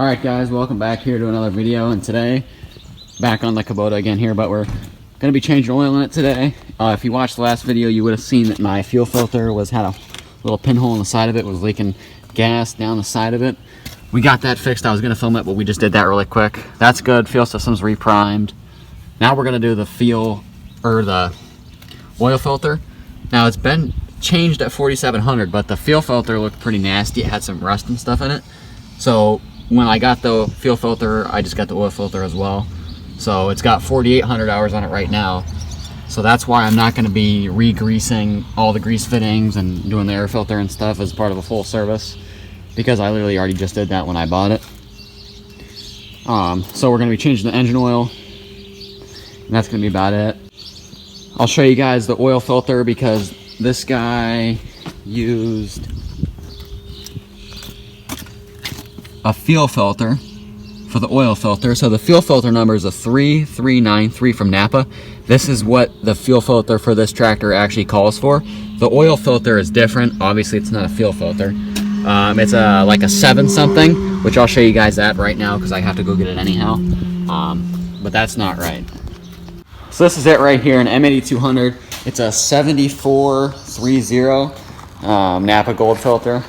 Alright guys, welcome back here to another video, and today, back on the Kubota again here, but we're going to be changing oil in it today. If you watched the last video, you would have seen that my fuel filter had a little pinhole on the side of it, was leaking gas down the side of it. We got that fixed. I was going to film it, but we just did that really quick. That's good. Fuel system's reprimed. Now we're going to do the oil filter. Now it's been changed at 4700, but the fuel filter looked pretty nasty. It had some rust and stuff in it. So when I got the fuel filter, I just got the oil filter as well. So it's got 4,800 hours on it right now. So that's why I'm not going to be re-greasing all the grease fittings and doing the air filter and stuff as part of a full service, because I literally already just did that when I bought it. So we're going to be changing the engine oil, and that's going to be about it. I'll show you guys the oil filter because this guy used a fuel filter for the oil filter. So the fuel filter number is a 3393 from Napa. This is what the fuel filter for this tractor actually calls for. The oil filter is different. Obviously it's not a fuel filter. It's like a 7 something, which I'll show you guys that right now because I have to go get it anyhow. But that's not right. So this is it right here, an M8200. It's a 7430 Napa gold filter.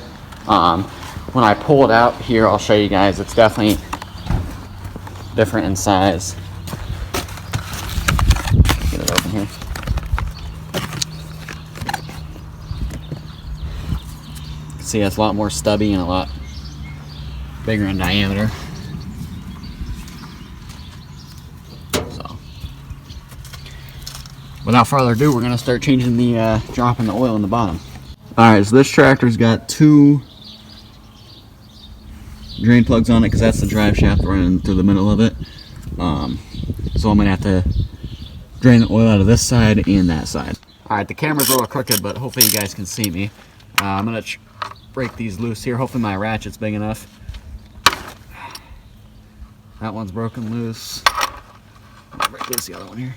When I pull it out here, I'll show you guys. It's definitely different in size. Get it open here. You can see it's a lot more stubby and a lot bigger in diameter. So, without further ado, we're going to start changing dropping the oil in the bottom. Alright, so this tractor's got 2 drain plugs on it because that's the drive shaft running through the middle of it. So I'm going to have to drain the oil out of this side and that side. Alright, the camera's a little crooked, but hopefully you guys can see me. I'm going to break these loose here. Hopefully my ratchet's big enough. That one's broken loose. I'll break loose the other one here.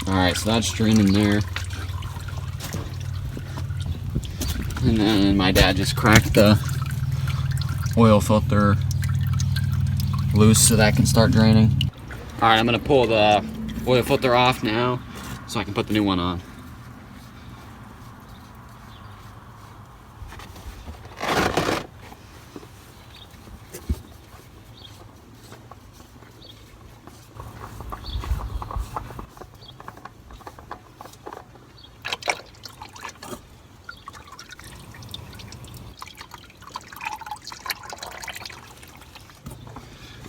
Alright, so that's draining there. And then my dad just cracked the oil filter loose so that can start draining. Alright, I'm going to pull the oil filter off now so I can put the new one on.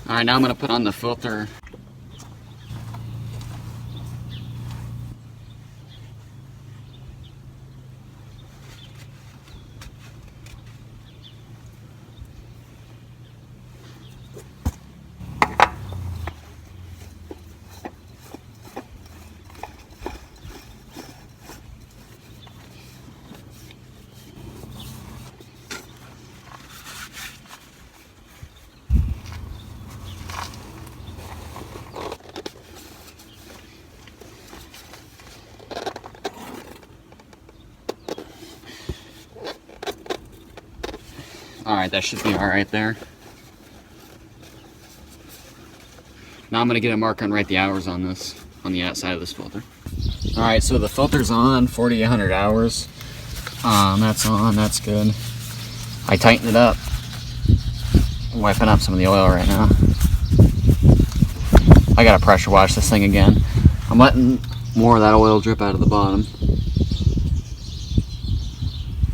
Alright, now I'm going to put on the filter. Alright, that should be alright there. Now I'm going to get a marker and write the hours on this, on the outside of this filter. Alright, so the filter's on, 4,800 hours. That's on, that's good. I tightened it up. I'm wiping up some of the oil right now. I gotta pressure wash this thing again. I'm letting more of that oil drip out of the bottom.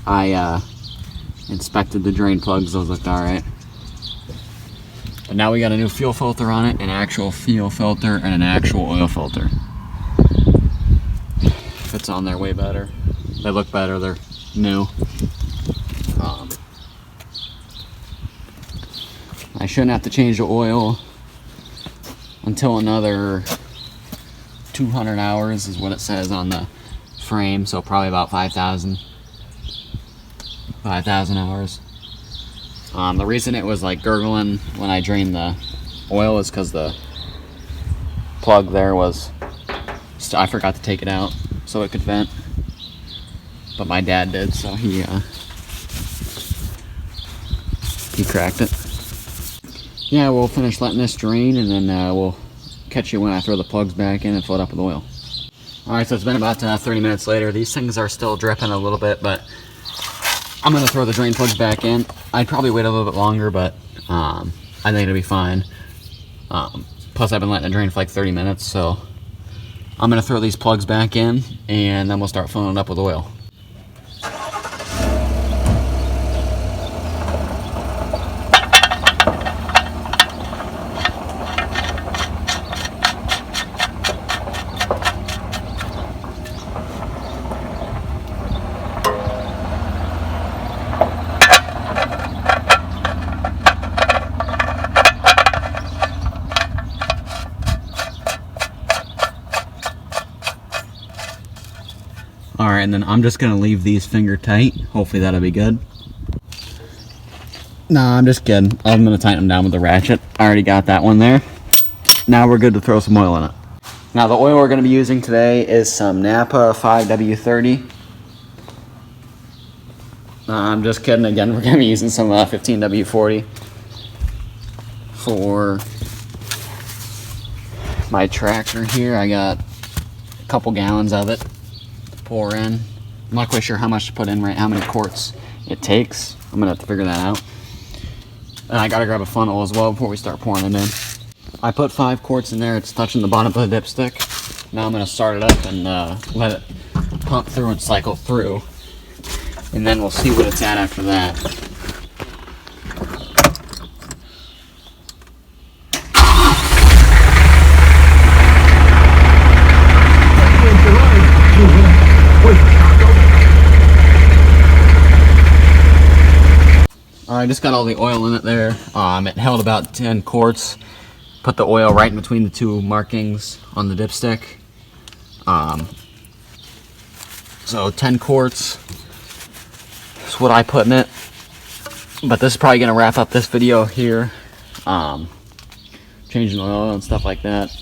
I inspected the drain plugs, those looked alright. But now we got a new fuel filter on it, an actual fuel filter and an actual oil filter. Fits on there way better. They look better. They're new. I shouldn't have to change the oil until another 200 hours is what it says on the frame, so probably about 5,000 hours. The reason it was like gurgling when I drained the oil is because the plug there was, I forgot to take it out so it could vent, but my dad did, so he cracked it. Yeah, we'll finish letting this drain, and then we'll catch you when I throw the plugs back in and fill it up with oil. Alright, so it's been about 30 minutes later. These things are still dripping a little bit, but I'm going to throw the drain plugs back in. I'd probably wait a little bit longer, but I think it'll be fine. Plus, I've been letting it drain for like 30 minutes, so I'm going to throw these plugs back in, and then we'll start filling it up with oil. Alright, and then I'm just going to leave these finger tight. Hopefully that'll be good. Nah, I'm just kidding. I'm going to tighten them down with the ratchet. I already got that one there. Now we're good to throw some oil in it. Now the oil we're going to be using today is some Napa 5W30. I'm just kidding. Again, we're going to be using some 15W40 for my tractor here. I got a couple gallons of it. Pour in. I'm not quite sure how much to put in, right? How many quarts it takes. I'm gonna have to figure that out. And I gotta grab a funnel as well before we start pouring it in. I put 5 quarts in there. It's touching the bottom of the dipstick. Now I'm gonna start it up and let it pump through and cycle through, and then we'll see what it's at after that. I just got all the oil in it there. It held about 10 quarts. Put the oil right in between the 2 markings on the dipstick. So 10 quarts is what I put in it. But this is probably going to wrap up this video here. Changing the oil and stuff like that.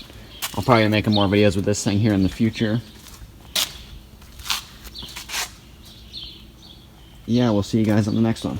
I'll probably be making more videos with this thing here in the future. Yeah, we'll see you guys on the next one.